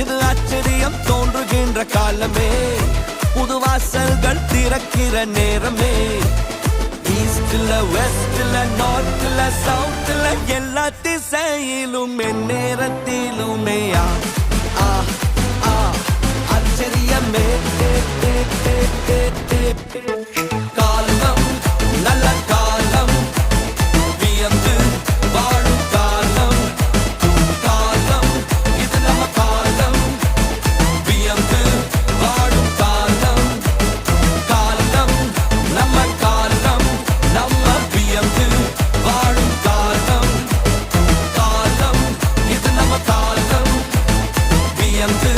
இது ஆச்சரியம் தோன்றுகின்ற காலமே, புது வாசல்கள் திறக்கிற நேரமே. ஈஸ்ட்ல வெஸ்ட்ல நார்த்ல சவுத்ல எல்லா திசையிலும் நேரத்திலுமே ஆச்சரியமே. காலம் நல்ல காலம், வியந்து வாழும் காலம். காலம் இது நம்ம காலம், வியந்து வாழும் காலம். காலம் நம்ம காலம், நம்ம வியந்து வாழும் காலம். காலம் இது நம்ம காலம், வியந்து